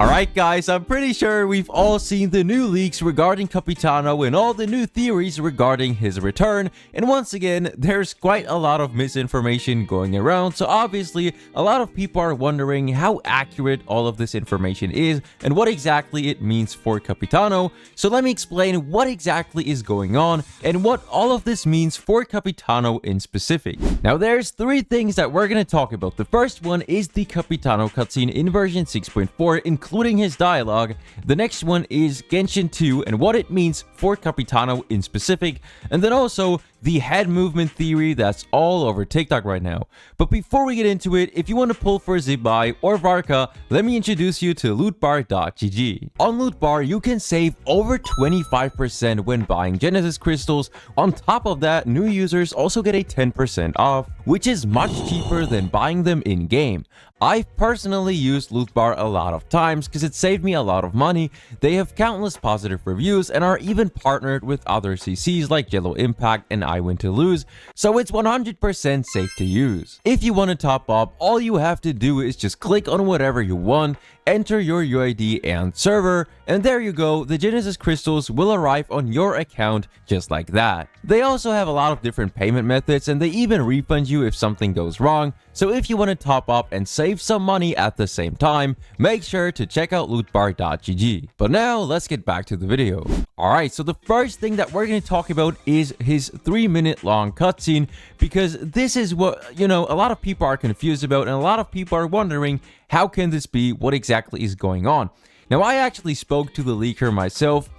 Alright guys, I'm pretty sure we've all seen the new leaks regarding Capitano and all the new theories regarding his return, and once again, there's quite a lot of misinformation going around, so obviously a lot of people are wondering how accurate all of this information is and what exactly it means for Capitano. So let me explain what exactly is going on and what all of this means for Capitano in specific. Now there's three things that we're going to talk about. The first one is the Capitano cutscene in version 6.4, including his dialogue. The next one is Genshin 2 and what it means for Capitano in specific, and then also the head movement theory that's all over TikTok right now. But before we get into it, if you want to pull for Zibai or Varka, let me introduce you to lootbar.gg. On Lootbar, you can save over 25% when buying Genesis crystals. On top of that, new users also get a 10% off, which is much cheaper than buying them in-game. I've personally used Lootbar a lot of times because it saved me a lot of money. They have countless positive reviews and are even partnered with other CCs like Genshin Impact and I Win to Lose, so it's 100% safe to use. If you want to top up, all you have to do is just click on whatever you want, enter your UID and server, and there you go, the Genesis crystals will arrive on your account just like that. They also have a lot of different payment methods and they even refund you if something goes wrong, so if you want to top up and save some money at the same time, make sure to check out lootbar.gg. But now let's get back to the video. Alright, so the first thing that we're going to talk about is his 3-minute long cutscene, because this is what, a lot of people are confused about and a lot of people are wondering, how can this be? What exactly is going on? Now, I actually spoke to the leaker myself,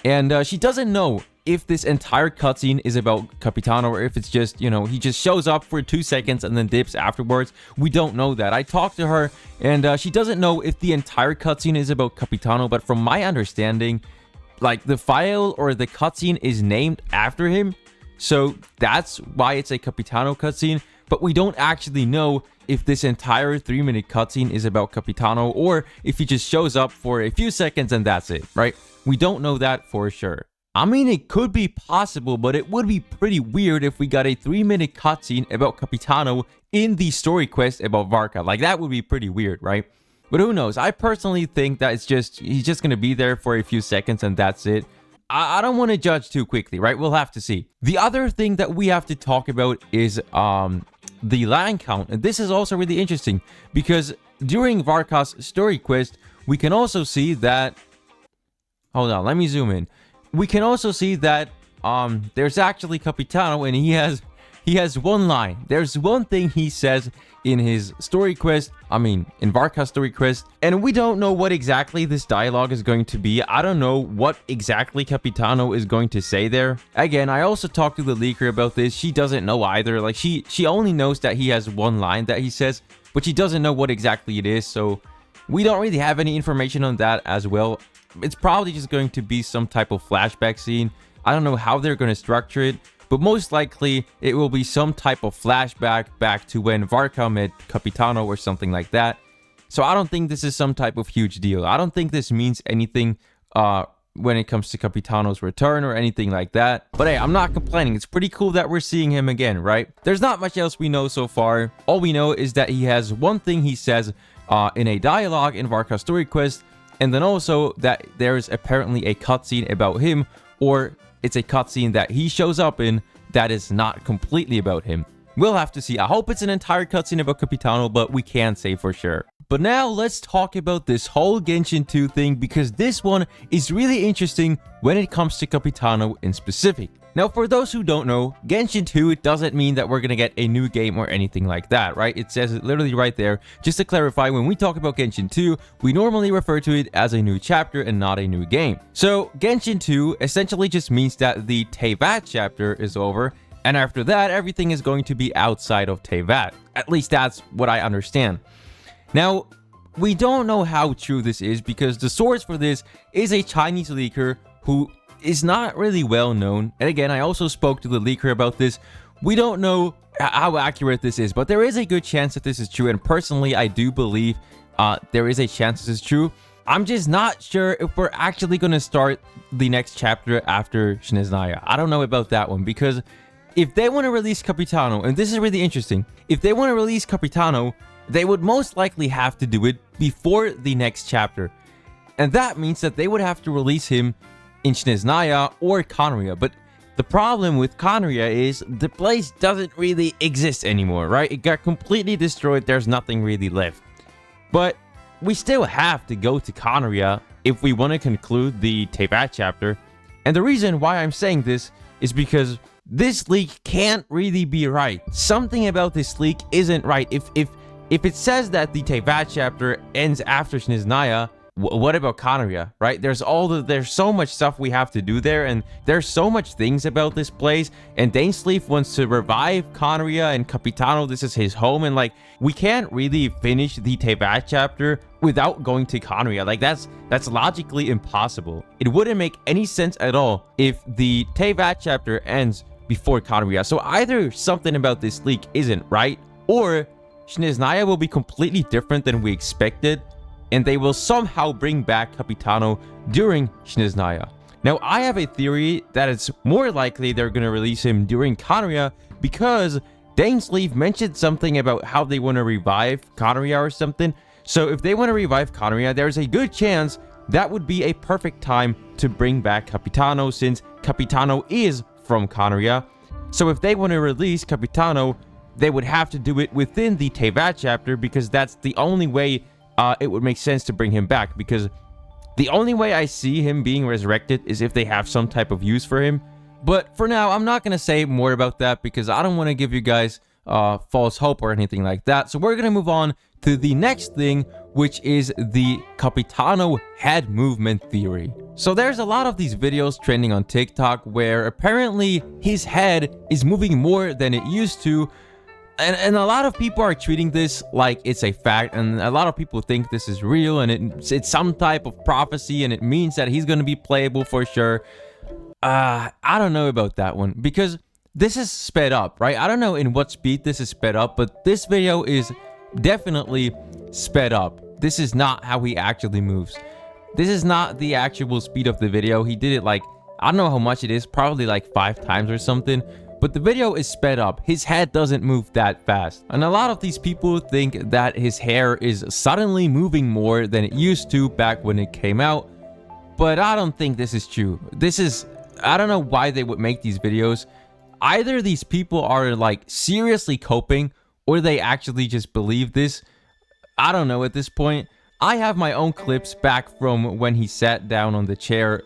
and she doesn't know if this entire cutscene is about Capitano or if it's just, he just shows up for 2 seconds and then dips afterwards. We don't know that. I talked to her, and she doesn't know if the entire cutscene is about Capitano, but from my understanding, like, the file or the cutscene is named after him, so that's why it's a Capitano cutscene, but we don't actually know if this entire 3-minute cutscene is about Capitano or if he just shows up for a few seconds and that's it, right? We don't know that for sure. I mean, it could be possible, but it would be pretty weird if we got a 3-minute cutscene about Capitano in the story quest about Varka. Like, that would be pretty weird, right? But who knows? I personally think that he's just going to be there for a few seconds and that's it. I don't want to judge too quickly, right? We'll have to see. The other thing that we have to talk about is the land count. And this is also really interesting because during Varka's story quest, we can also see that... Hold on, let me zoom in. We can also see that there's actually Capitano and he has one line. There's one thing he says in his story quest, in Varka's story quest, and we don't know what exactly this dialogue is going to be. I don't know what exactly Capitano is going to say there. Again, I also talked to the leaker about this. She doesn't know either. Like, she only knows that he has one line that he says, but she doesn't know what exactly it is, so we don't really have any information on that as well. It's probably just going to be some type of flashback scene. I don't know how they're going to structure it, but most likely it will be some type of flashback back to when Varka met Capitano or something like that. So I don't think this is some type of huge deal. I don't think this means anything when it comes to Capitano's return or anything like that. But hey, I'm not complaining. It's pretty cool that we're seeing him again, right? There's not much else we know so far. All we know is that he has one thing he says in a dialogue in Varka's story quest, and then also that there's apparently a cutscene about him, or it's a cutscene that he shows up in that is not completely about him. We'll have to see. I hope it's an entire cutscene about Capitano, but we can't say for sure. But now let's talk about this whole Genshin 2 thing, because this one is really interesting when it comes to Capitano in specific. Now, for those who don't know, Genshin 2 doesn't mean that we're gonna get a new game or anything like that, right? It says it literally right there. Just to clarify, when we talk about Genshin 2, we normally refer to it as a new chapter and not a new game. So, Genshin 2 essentially just means that the Teyvat chapter is over, and after that, everything is going to be outside of Teyvat. At least that's what I understand. Now, we don't know how true this is because the source for this is a Chinese leaker who is not really well known. And again, I also spoke to the leaker about this. We don't know how accurate this is, but there is a good chance that this is true. And personally, I do believe there is a chance this is true. I'm just not sure if we're actually going to start the next chapter after Sneznaya. I don't know about that one, because if they want to release Capitano, and this is really interesting, if they want to release Capitano, they would most likely have to do it before the next chapter. And that means that they would have to release him in Snezhnaya or Khaenri'ah. But the problem with Khaenri'ah is the place doesn't really exist anymore, right? It got completely destroyed. There's nothing really left. But we still have to go to Khaenri'ah if we want to conclude the Teyvat chapter. And the reason why I'm saying this is because this leak can't really be right. Something about this leak isn't right. If it says that the Teyvat chapter ends after Snezhnaya, what about Khaenri'ah, right? There's so much stuff we have to do there, and there's so much things about this place, and Dainsleif wants to revive Khaenri'ah, and Capitano, this is his home, and like, we can't really finish the Teyvat chapter without going to Khaenri'ah. Like, that's logically impossible. It wouldn't make any sense at all if the Teyvat chapter ends before Khaenri'ah. So either something about this leak isn't right, or Snezhnaya will be completely different than we expected, and they will somehow bring back Capitano during Snezhnaya. Now, I have a theory that it's more likely they're going to release him during Khaenri'ah because Dainsleif mentioned something about how they want to revive Khaenri'ah or something. So if they want to revive Khaenri'ah, there's a good chance that would be a perfect time to bring back Capitano, since Capitano is from Khaenri'ah. So if they want to release Capitano, they would have to do it within the Teyvat chapter, because that's the only way it would make sense to bring him back, because the only way I see him being resurrected is if they have some type of use for him. But for now, I'm not going to say more about that because I don't want to give you guys false hope or anything like that. So we're going to move on to the next thing, which is the Capitano head movement theory. So there's a lot of these videos trending on TikTok where apparently his head is moving more than it used to. And a lot of people are treating this like it's a fact, and a lot of people think this is real, and it's some type of prophecy, and it means that he's going to be playable for sure. I don't know about that one, because this is sped up, right? I don't know in what speed this is sped up, but this video is definitely sped up. This is not how he actually moves. This is not the actual speed of the video. He did it like, I don't know how much it is, probably like 5 times or something. But the video is sped up. His head doesn't move that fast. And a lot of these people think that his hair is suddenly moving more than it used to back when it came out. But I don't think this is true. I don't know why they would make these videos. Either these people are like seriously coping, or they actually just believe this. I don't know at this point. I have my own clips back from when he sat down on the chair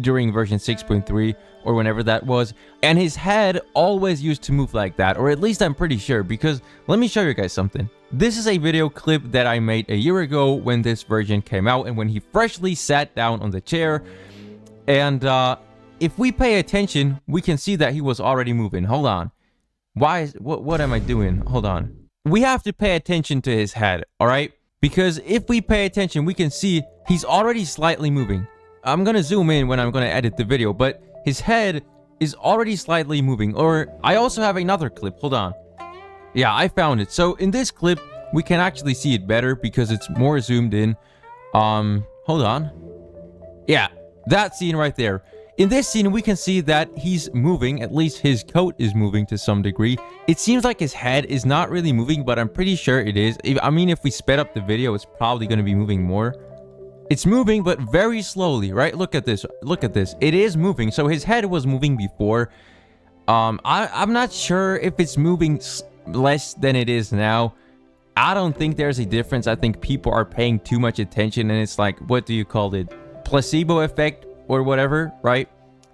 during version 6.3 or whenever that was, and his head always used to move like that, or at least I'm pretty sure, because let me show you guys something. This is a video clip that I made a year ago when this version came out and when he freshly sat down on the chair, and if we pay attention, we can see that he was already moving. Hold on. What am I doing? Hold on. We have to pay attention to his head, all right? Because if we pay attention, we can see he's already slightly moving. I'm gonna zoom in when I'm gonna edit the video, but his head is already slightly moving. Or I also have another clip. Hold on. Yeah, I found it. So in this clip, we can actually see it better because it's more zoomed in. Hold on. Yeah, that scene right there. In this scene, we can see that he's moving. At least his coat is moving to some degree. It seems like his head is not really moving, but I'm pretty sure it is. I mean, if we sped up the video, it's probably going to be moving more. It's moving, but very slowly, right? Look at this. Look at this. It is moving. So his head was moving before. I'm not sure if it's moving less than it is now. I don't think there's a difference. I think people are paying too much attention, and it's like, what do you call it? Placebo effect or whatever, right?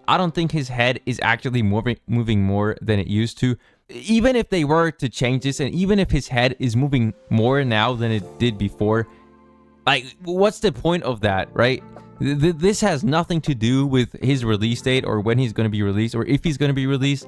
I don't think his head is actually moving more than it used to. Even if they were to change this, and even if his head is moving more now than it did before, like, what's the point of that, right? This has nothing to do with his release date or when he's going to be released or if he's going to be released.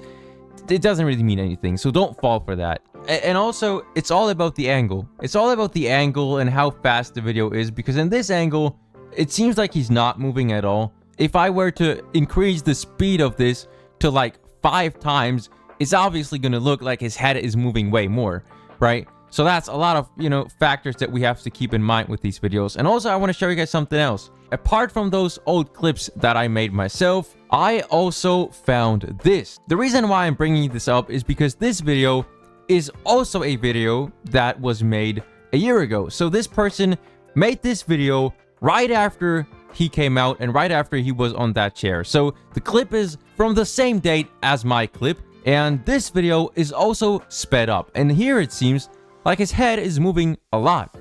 It doesn't really mean anything, so don't fall for that. And also, it's all about the angle. It's all about the angle and how fast the video is, because in this angle, it seems like he's not moving at all. If I were to increase the speed of this to like 5 times, it's obviously going to look like his head is moving way more, right? So that's a lot of, factors that we have to keep in mind with these videos. And also, I want to show you guys something else. Apart from those old clips that I made myself, I also found this. The reason why I'm bringing this up is because this video is also a video that was made a year ago. So this person made this video right after he came out and right after he was on that chair. So the clip is from the same date as my clip, and this video is also sped up. And here it seems like his head is moving a lot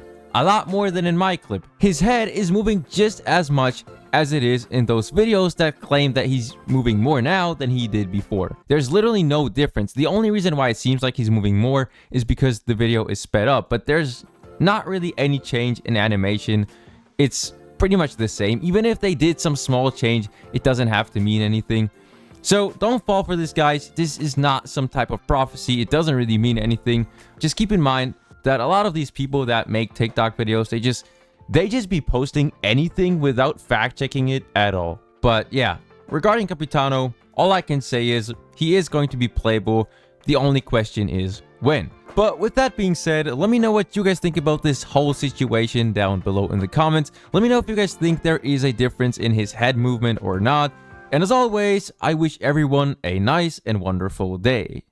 more than in my clip. His head is moving just as much as it is in those videos that claim that he's moving more now than he did before. There's literally no difference. The only reason why it seems like he's moving more is because the video is sped up, but there's not really any change in animation. It's pretty much the same. Even if they did some small change, it doesn't have to mean anything. So don't fall for this, guys. This is not some type of prophecy. It doesn't really mean anything. Just keep in mind that a lot of these people that make TikTok videos, they just be posting anything without fact checking it at all. But yeah, regarding Capitano, all I can say is he is going to be playable. The only question is when. But with that being said, let me know what you guys think about this whole situation down below in the comments. Let me know if you guys think there is a difference in his head movement or not. And as always, I wish everyone a nice and wonderful day.